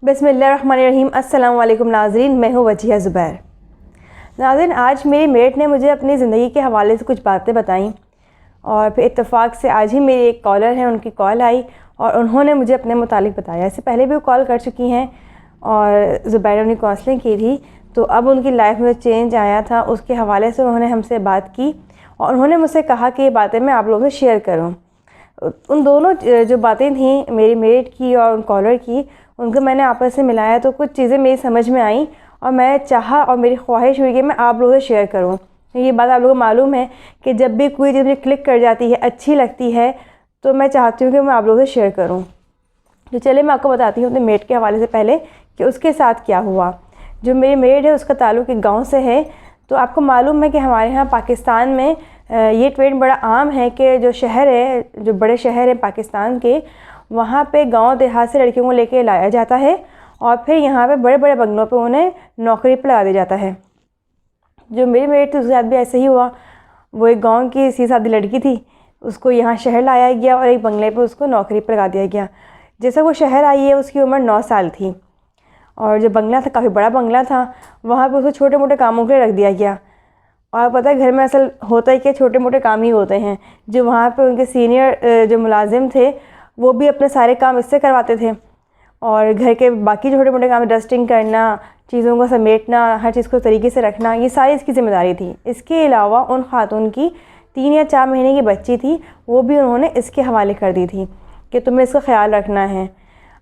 बिस्मिल्लाहिर्रहमानिर्रहीम। अस्सलाम वालेकुम नाज़रीन, मैं हूँ वजिया ज़ुबैर। नाज़रीन, आज मेरी मेट ने मुझे अपनी ज़िंदगी के हवाले से कुछ बातें बताईं और फिर इत्तेफाक से आज ही मेरी एक कॉलर हैं, उनकी कॉल आई और उन्होंने मुझे अपने मुतालिक बताया। इससे पहले भी वो कॉल कर चुकी हैं और ज़ुबैर ने उनकी काउंसलिंग की थी, तो अब उनकी लाइफ में चेंज आया था, उसके हवाले से उन्होंने हमसे बात की और उन्होंने मुझसे कहा कि ये बातें मैं आप लोगों से शेयर करूँ। उन दोनों जो बातें थीं, मेरी मेट की और उन कॉलर की, उनको मैंने आपस में मिलाया तो कुछ चीज़ें मेरी समझ में आईं और मैं चाहा और मेरी ख्वाहिश हुई कि मैं आप लोगों से शेयर करूं। ये बात आप लोगों को मालूम है कि जब भी कोई चीज़ मुझे क्लिक कर जाती है, अच्छी लगती है, तो मैं चाहती हूँ कि मैं आप लोगों से शेयर करूँ। तो चलिए मैं आपको बताती हूँ अपने मेट के हवाले से पहले कि उसके साथ क्या हुआ। जो मेरी मेट है उसका ताल्लुक़ एक गाँव से है। तो आपको मालूम है कि हमारे यहाँ पाकिस्तान में ये ट्रेंड बड़ा आम है कि जो शहर है, जो बड़े शहर हैं पाकिस्तान के, वहाँ पे गांव देहात से लड़कियों को लेके लाया जाता है और फिर यहाँ पे बड़े बड़े बंगलों पे उन्हें नौकरी पर लगा दिया जाता है। जो मेरी मेट थी उसके साथ भी ऐसे ही हुआ। वो एक गांव की सीधी सादी लड़की थी, उसको यहाँ शहर लाया गया और एक बंगले पे उसको नौकरी पर लगा दिया गया। जैसे वो शहर आई है उसकी उम्र 9 साल थी और जो बंगला था काफ़ी बड़ा बंगला था, वहाँ पर उसको छोटे मोटे कामों के लिए रख दिया गया। और पता है घर में असल होता है कि छोटे मोटे काम ही होते हैं। जो वहाँ पे उनके सीनियर जो मुलाजिम थे वो भी अपने सारे काम इससे करवाते थे और घर के बाकी छोटे मोटे काम, डस्टिंग करना, चीज़ों को समेटना, हर चीज़ को तरीके से रखना, ये सारी इसकी ज़िम्मेदारी थी। इसके अलावा उन खातून की 3 या 4 महीने की बच्ची थी, वो भी उन्होंने इसके हवाले कर दी थी कि तुम्हें इसका ख्याल रखना है।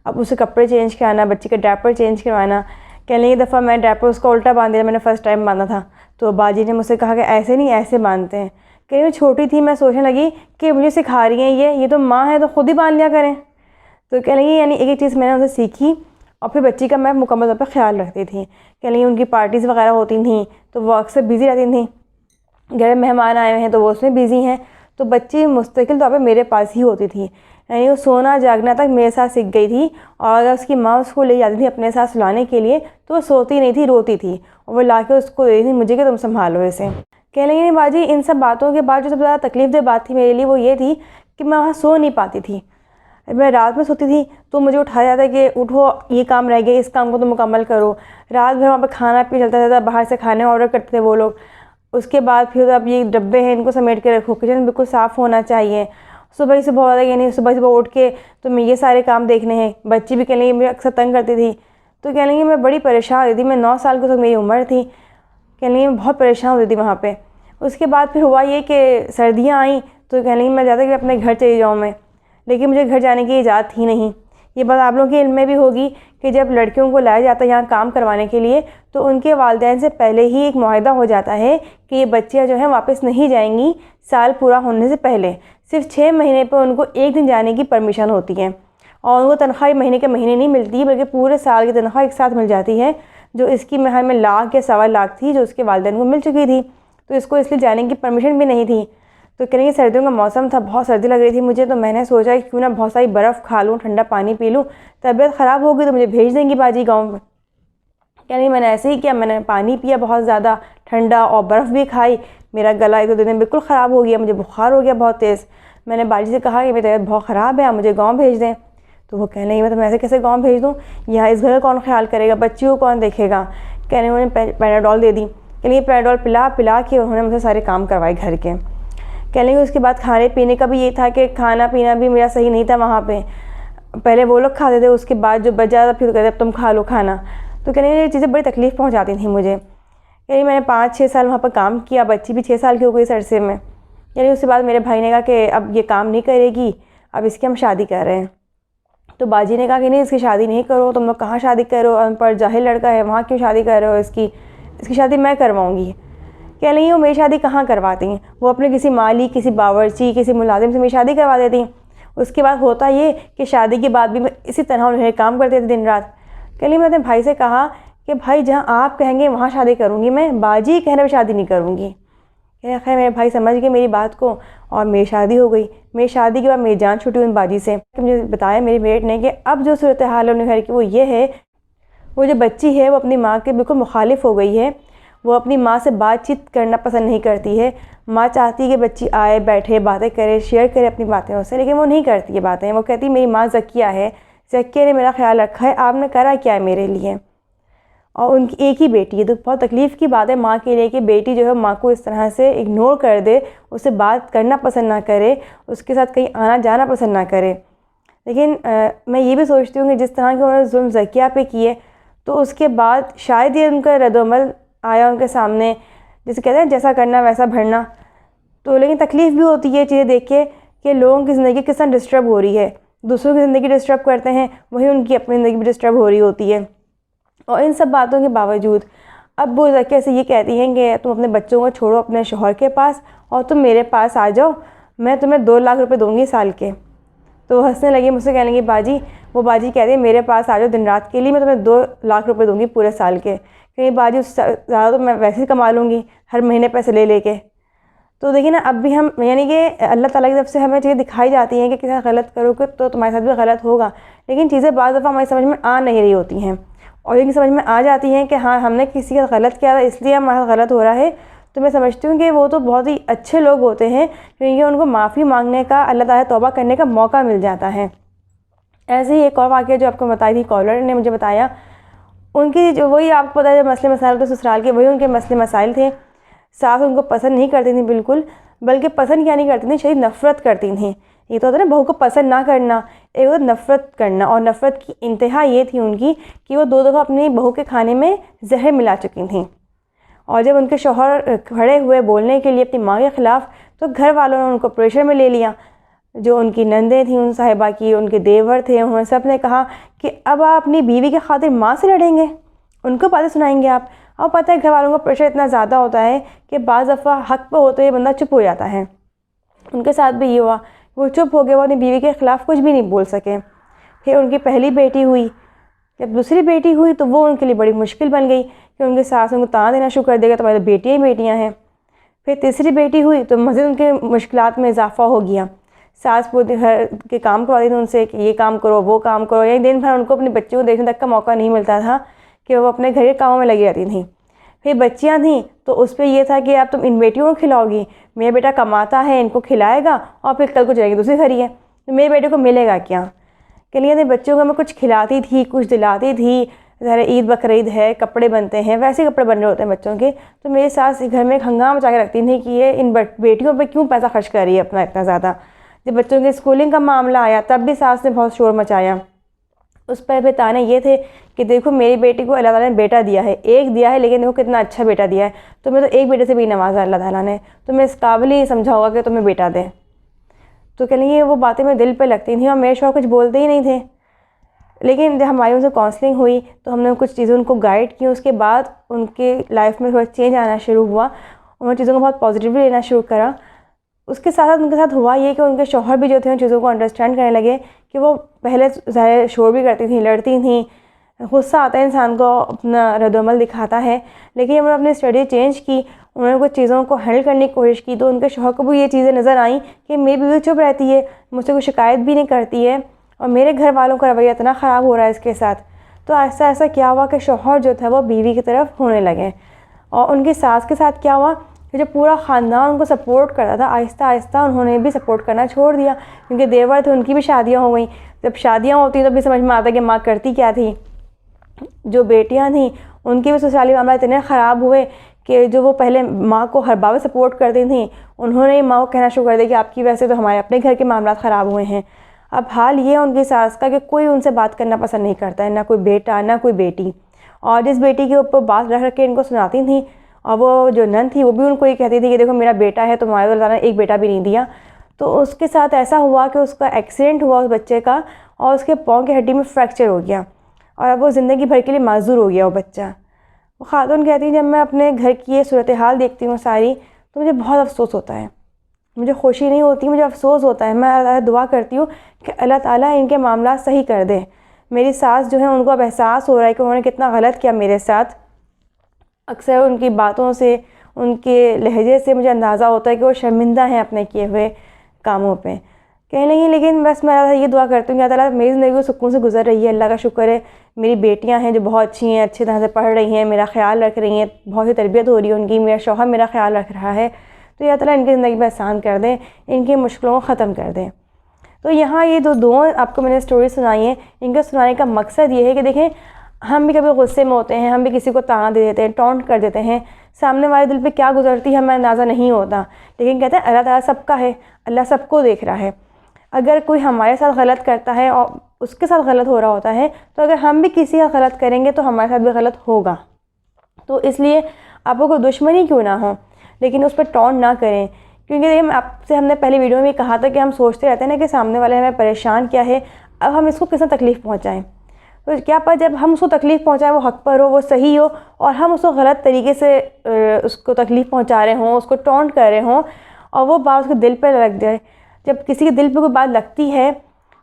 अब उसे कपड़े चेंज कराना, बच्ची का डायपर चेंज करवाना। कहने एक दफ़ा मैं डायपर उसका उल्टा बांध दिया, मैंने फ़र्स्ट टाइम बांधा था, तो बाजी ने मुझसे कहा कि ऐसे नहीं, ऐसे बांधते हैं। कहीं मैं छोटी थी, मैं सोचने लगी कि मुझे सिखा रही हैं ये तो माँ है तो ख़ुद ही बांध लिया करें। तो कह लगी यानी एक एक चीज़ मैंने उनसे सीखी और फिर बच्ची का मैं मुकम्मल तौर पर ख्याल रखती थी। कह लगी उनकी पार्टीज़ वगैरह होती थी तो वो अक्सर बिज़ी रहती थी, घर में मेहमान आए हुए हैं तो वो उसमें बिज़ी हैं, तो बच्ची मुस्तकिल तौर पर मेरे पास ही होती थी। यानी वो सोना जागना तक मेरे साथ सीख गई थी और अगर उसकी माँ उसको ले जाती थी अपने साथ सुलाने के लिए तो वो सोती नहीं थी, रोती थी और वो ला के उसको दे दी थी मुझे कि तुम संभालो इसे। कह लेंगे बाजी इन सब बातों के बाद जो सबसे ज़्यादा तकलीफ़देह बात थी मेरे लिए वो ये थी कि मैं वहाँ सो नहीं पाती थी। मैं रात में सोती थी तो मुझे उठाया जाता कि उठो, ये काम रह गया, इस काम को तो मुकम्मल करो। रात भर वहाँ पर खाना पी चलता रहता, बाहर से खाने ऑर्डर करते थे वो लोग। उसके बाद फिर अब ये डब्बे हैं, इनको समेट के रखो, किचन बिल्कुल साफ़ होना चाहिए। सुबह से बहुत ज़्यादा यानी सुबह उठ के तो मैं ये सारे काम देखने हैं। बच्ची भी कह लेंगी मुझे अक्सर तंग करती थी, तो कह लेंगी मैं बड़ी परेशान होती थी। मैं 9 साल की तो मेरी उम्र थी, कह लेंगी मैं बहुत परेशान होती थी वहाँ पे। उसके बाद फिर हुआ ये कि सर्दियाँ आई तो कह लेंगी मैं ज़्यादा कि अपने घर चली जाऊँ मैं, लेकिन मुझे घर जाने की इजाज़त थी नहीं। ये बात आप लोगों के इल्म में भी होगी कि जब लड़कियों को लाया जाता है यहाँ काम करवाने के लिए तो उनके वालिदैन से पहले ही एक मुआहदा हो जाता है कि ये बच्चियाँ जो हैं वापस नहीं जाएंगी साल पूरा होने से पहले। सिर्फ 6 महीने पर उनको एक दिन जाने की परमिशन होती है और उनको तनख्वाह महीने के महीने नहीं मिलती बल्कि पूरे साल की तनख्वाह एक साथ मिल जाती है, जो इसकी महर में लाख या 1.25 लाख थी जो उसके वालिदैन को मिल चुकी थी। तो इसको इसलिए जाने की परमिशन भी नहीं थी। तो कह रही सर्दियों का मौसम था, बहुत सर्दी लग रही थी मुझे, तो मैंने सोचा कि क्यों ना बहुत सारी बर्फ़ खा लूँ, ठंडा पानी पी लूँ, तबीयत ख़राब होगी तो मुझे भेज देंगी बाजी गाँव में। कह रही मैंने ऐसे ही किया, मैंने पानी पिया बहुत ज़्यादा ठंडा और बर्फ़ भी खाई। मेरा गला 1-2 दिन में बिल्कुल ख़राब हो गया, मुझे बुखार हो गया बहुत तेज़। मैंने बाजी से कहा कि मेरी तबीयत बहुत ख़राब है, आप मुझे गाँव भेज दें। तो वो कहने लगी मैं ऐसे कैसे गाँव भेज दूँ, यहाँ इस घर का कौन ख्याल करेगा, बच्ची को कौन देखेगा। कहने उन्होंने पैराडोल दे दी। कह लिए पैराडोल पिला के उन्होंने मुझे सारे काम करवाए घर के। कह लेंगे उसके बाद खाने पीने का भी ये था कि खाना पीना भी मेरा सही नहीं था वहाँ पे। पहले वो लोग खाते थे, उसके बाद जो बच जाता फिर कहते तुम खा लो खाना। तो कह लेंगे ये चीज़ें बड़ी तकलीफ़ पहुँचाती थी मुझे। यानी मैंने 5-6 साल वहाँ पर काम किया, बच्ची भी 6 साल की हो गई इस अरसे में। यानी उसके बाद मेरे भाई ने कहा कि अब ये काम नहीं करेगी, अब इसकी हम शादी कर रहे हैं। तो बाजी ने कहा कि नहीं इसकी शादी नहीं करो, तुम लोग कहाँ शादी करो, अनपढ़ जाहिल लड़का है, वहाँ क्यों शादी कर रहे हो, इसकी शादी मैं करवाऊँगी। कह नहीं वो मेरी शादी कहाँ करवाती हैं, वो अपने किसी माली, किसी बावर्ची, किसी मुलाजिम से मेरी शादी करवा देती। उसके बाद होता ये कि शादी के बाद भी मैं इसी तरह उन्हें काम करते थे दिन रात। कह ली मैं अपने भाई से कहा कि भाई जहाँ आप कहेंगे वहाँ शादी करूँगी मैं, बाजी कहने पर शादी नहीं करूँगी। खैर मेरे भाई समझ गए मेरी बात को और मेरी शादी हो गई। मेरी शादी के बाद मेरी जान छूटी उन बाजी से। मुझे बताया मेरी मेट ने कि अब जो सूरत हाल है उन्हें घर की वो ये है, वो जो बच्ची है वो अपनी माँ के बिल्कुल मुखालिफ हो गई है। वो अपनी माँ से बातचीत करना पसंद नहीं करती है। माँ चाहती है कि बच्ची आए, बैठे, बातें करे, शेयर करे अपनी बातें उससे, लेकिन वो नहीं करती ये बातें। वो कहती मेरी माँ ज़किया है, ज़किया ने मेरा ख्याल रखा है, आपने करा क्या है मेरे लिए। और उनकी एक ही बेटी है, तो बहुत तकलीफ़ की बात है माँ के लिए कि बेटी जो है माँ को इस तरह से इग्नोर कर दे, उससे बात करना पसंद ना करे, उसके साथ कहीं आना जाना पसंद ना करे। लेकिन मैं ये भी सोचती हूँ कि जिस तरह के उन्होंने जुल्म ज़किया पे किए, तो उसके बाद शायद ये उनका रद्दअमल आया उनके सामने, जैसे कहते हैं जैसा करना वैसा भरना। तो लेकिन तकलीफ़ भी होती है चीज़ें देख के कि लोगों की ज़िंदगी किस तरह डिस्टर्ब हो रही है, दूसरों की ज़िंदगी डिस्टर्ब करते हैं, वहीं उनकी अपनी ज़िंदगी भी डिस्टर्ब हो रही होती है। और इन सब बातों के बावजूद अब वो ज़किया से ये कहती हैं कि तुम अपने बच्चों को छोड़ो अपने शौहर के पास और तुम मेरे पास आ जाओ, मैं तुम्हें 2 लाख रुपए दूँगी साल के। तो हंसने लगी, मुझसे कहने लगी बाजी, वो बाजी कहती है मेरे पास आ जाओ दिन रात के लिए, मैं तुम्हें 2 लाख रुपए दूँगी पूरे साल के। कहीं बाजी उससे ज़्यादा तो मैं वैसे ही कमा लूँगी हर महीने पैसे ले लेके। तो देखिए ना, अब भी हम यानी कि अल्लाह ताला की तरफ से हमें चीज़ें दिखाई जाती हैं कि किसी गलत करोगे तो तुम्हारे साथ भी गलत होगा, लेकिन चीज़ें बाज़ दफ़ा हमारी समझ में आ नहीं रही होती हैं। और ये समझ में आ जाती हैं कि हाँ हमने किसी का गलत किया था इसलिए हमारा गलत हो रहा है, तो मैं समझती हूँ कि वो तो बहुत ही अच्छे लोग होते हैं क्योंकि उनको माफ़ी मांगने का, अल्लाह ताला तौबा करने का मौका मिल जाता है। ऐसे ही एक और वाक़या जो आपको बताई थी, कॉलर ने मुझे बताया, उनकी जो वही आपको पता है जो मसले मसाइल थे ससुराल के, वही उनके मसले मसाइल थे। सास उनको पसंद नहीं करती थी बिल्कुल, बल्कि पसंद क्या नहीं करती थी, शदीद नफ़रत करती थी। ये तो होता है ना बहू को पसंद ना करना, एक होता नफ़रत करना, और नफ़रत की इंतहा ये थी उनकी कि वो 2 दफ़ा अपनी बहू के खाने में जहर मिला चुकी थी। और जब उनके शौहर खड़े हुए बोलने के लिए अपनी माँ के ख़िलाफ़, तो घर वालों ने उनको प्रेशर में ले लिया। जो उनकी नंदें थीं उन साहिबा की, उनके देवर थे, उन्होंने सब ने कहा कि अब आप अपनी बीवी के खातिर माँ से लड़ेंगे, उनको बातें सुनाएंगे आप। और पता है घर वालों का प्रेशर इतना ज़्यादा होता है कि बाज़ दफ़ा हक़ पे होते हुए बंदा चुप हो जाता है। उनके साथ भी ये हुआ, वो चुप हो गए, वो अपनी बीवी के ख़िलाफ़ कुछ भी नहीं बोल सके। फिर उनकी पहली बेटी हुई, जब दूसरी बेटी हुई तो वो उनके लिए बड़ी मुश्किल बन गई कि उनकी सास उनको ताना देना शुरू कर देगा, तुम्हारी बेटियाँ ही बेटियाँ हैं। फिर तीसरी बेटी हुई तो मज़ीद उनके मुश्किलात में इजाफ़ा हो गया। सास पूरे घर के काम करवाती थी उनसे कि ये काम करो वो काम करो, यानी दिन भर उनको अपने बच्चों को देखने तक का मौका नहीं मिलता था कि वो अपने घर के कामों में लगी रहती थी। फिर बच्चियाँ थीं तो उस पर यह था कि अब तुम इन बेटियों को खिलाओगी, मेरा बेटा कमाता है इनको खिलाएगा और फिर कल को जाएगी दूसरी घर है, तो मेरे बेटे को मिलेगा क्या। के लिए बच्चों को मैं कुछ खिलाती थी, कुछ दिलाती थी, ज़रा ईद बकरीद है, कपड़े बनते हैं, वैसे कपड़े बन रहे होते हैं बच्चों के, तो मेरी सास घर में एक हंगामा मचा के रखती थी कि ये इन बेटियों पे क्यों पैसा खर्च कर रही है अपना इतना ज़्यादा। जब बच्चों के स्कूलिंग का मामला आया तब भी सास ने बहुत शोर मचाया। उस पर भी ताने ये थे कि देखो मेरी बेटी को अल्लाह ताला ने बेटा दिया है, एक दिया है, लेकिन देखो कितना अच्छा बेटा दिया है, तुम्हें तो एक बेटे से भी नवाजा अल्लाह ताला ने, तुम्हें इस काबिल ही समझा होगा कि तुम्हें बेटा दें। तो कह लेंगे वो बातें मेरे दिल पे लगती थी और मेरे शौहर कुछ बोलते ही नहीं थे। लेकिन जब हमारी उनसे काउंसलिंग हुई तो हमने कुछ चीज़ें उनको गाइड की, उसके बाद उनके लाइफ में थोड़ा चेंज आना शुरू हुआ, उन्होंने चीज़ों को बहुत पॉजिटिवली लेना शुरू करा। उसके साथ साथ उनके साथ हुआ ये कि उनके शौहर भी जो थे उन चीज़ों को अंडरस्टैंड करने लगे कि वो पहले ज़ाहिर शोर भी करती थी, लड़ती थी, गुस्सा आता है इंसान को, अपना रद्दअमल दिखाता है, लेकिन उन्होंने अपनी स्टडी चेंज की, उन्होंने कुछ चीज़ों को हैंडल करने की कोशिश की, तो उनके शौहर को भी ये चीज़ें नज़र आई कि मेरी बीवी चुप रहती है, मुझसे कोई शिकायत भी नहीं करती है और मेरे घर वालों का रवैया इतना ख़राब हो रहा है इसके साथ। तो ऐसा ऐसा क्या हुआ कि शौहर जो था वो बीवी की तरफ होने लगे। और उनकी सास के साथ क्या हुआ कि जो पूरा ख़ानदान उनको सपोर्ट करता था, आहिस्ता आहिस्ता उन्होंने भी सपोर्ट करना छोड़ दिया, क्योंकि देवर थे उनकी भी शादियाँ हो गई। जब शादियाँ होती तो भी समझ में आता कि माँ करती क्या थी। जो बेटियाँ थीं उनके भी ससुराली मामला इतने ख़राब हुए कि जो वो पहले माँ को हर बार सपोर्ट करती थी, उन्होंने ही माँ को कहना शुरू कर दिया कि आपकी वजह से तो हमारे अपने घर के मामला ख़राब हुए हैं। अब हाल ये है उनकी सास का कि कोई उनसे बात करना पसंद नहीं करता है, ना कोई बेटा ना कोई बेटी। और जिस बेटी के ऊपर बात रख के इनको सुनाती थी, और वो जो नन थी वो भी उनको ये कहती थी कि देखो मेरा बेटा है, तुम्हारे अल्लाह ने एक बेटा भी नहीं दिया। तो उसके साथ ऐसा हुआ कि उसका एक्सीडेंट हुआ उस बच्चे का, और उसके पाँव की हड्डी में फ्रैक्चर हो गया और अब वो ज़िंदगी भर के लिए माजूर हो गया वो बच्चा। वो खातून कहती है जब मैं अपने घर की ये सूरत हाल देखती हूँ सारी, तो मुझे बहुत अफसोस होता है, मुझे खुशी नहीं होती, मुझे अफसोस होता है। मैं अल्लाह दुआ करती हूँ कि अल्लाह ताला इनके मामला सही कर दे। मेरी सास जो है उनको अब एहसास हो रहा है कि उन्होंने कितना गलत किया मेरे साथ। अक्सर उनकी बातों से, उनके लहजे से मुझे अंदाज़ा होता है कि वो शर्मिंदा हैं अपने किए हुए कामों पे कहीं नहीं। लेकिन बस मैं ये दुआ करती हूँ कि अल्लाह ताला मेरी ज़िंदगी सुकून से गुजर रही है, अल्लाह का शुक्र है। मेरी बेटियाँ हैं जो बहुत अच्छी हैं, अच्छी तरह से पढ़ रही हैं, मेरा ख्याल रख रही हैं, बहुत ही तरबियत हो रही है उनकी, मेरा शौहर मेरा ख्याल रख रहा है। तो अल्लाह ताला इनकी ज़िंदगी में आसान कर दें, इनकी मुश्किलों को ख़त्म कर दें। तो यहाँ ये दो आपको मैंने स्टोरी सुनाई है, इनका सुनाने का मकसद ये है कि देखें, हम भी कभी गुस्से में होते हैं, हम भी किसी को ताना दे देते हैं, टॉन्ट कर देते हैं, सामने वाले दिल पे क्या गुजरती है हमें अंदाज़ा नहीं होता। लेकिन कहते हैं अल्लाह ताला सबका है, अल्लाह सबको देख रहा है। अगर कोई हमारे साथ गलत करता है और उसके साथ गलत हो रहा होता है, तो अगर हम भी किसी का गलत करेंगे तो हमारे साथ भी गलत होगा। तो इसलिए आपको कोई दुश्मनी क्यों ना हो, लेकिन उस पर टॉन्ट ना करें। क्योंकि देखिए, आपसे हमने पहले वीडियो में कहा था कि हम सोचते रहते हैं ना कि सामने वाले हमें परेशान किया है, अब हम इसको किस तकलीफ़ पहुँचाएँ। तो क्या पता जब हम उसको तकलीफ़ पहुँचाएँ वो हक़ पर हो, वो सही हो, और हम उसको गलत तरीके से उसको तकलीफ़ पहुँचा रहे हों, उसको टॉन्ट कर रहे हों, और वो बात उसके दिल पर लग जाए। जब किसी के दिल पे कोई बात लगती है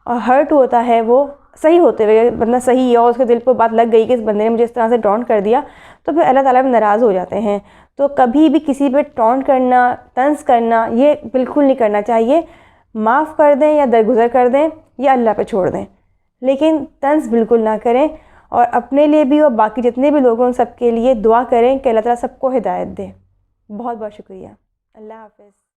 और हर्ट होता है, वो सही होते हुए बंदा सही है और उसके दिल पे बात लग गई कि इस बंदे ने मुझे इस तरह से टॉन्ट कर दिया, तो फिर अल्लाह ताला भी नाराज़ हो जाते हैं। तो कभी भी किसी पे टॉन्ट करना, तंज़ करना, ये बिल्कुल नहीं करना चाहिए। माफ़ कर दें या दरगुजर कर दें या अल्लाह पे छोड़ दें, लेकिन तंज़ बिल्कुल ना करें। और अपने लिए भी और बाकी जितने भी लोग हैं उन सब के लिए दुआ करें कि अल्लाह ताला सबको हिदायत दे। बहुत बहुत शुक्रिया। अल्लाह हाफ़िज़।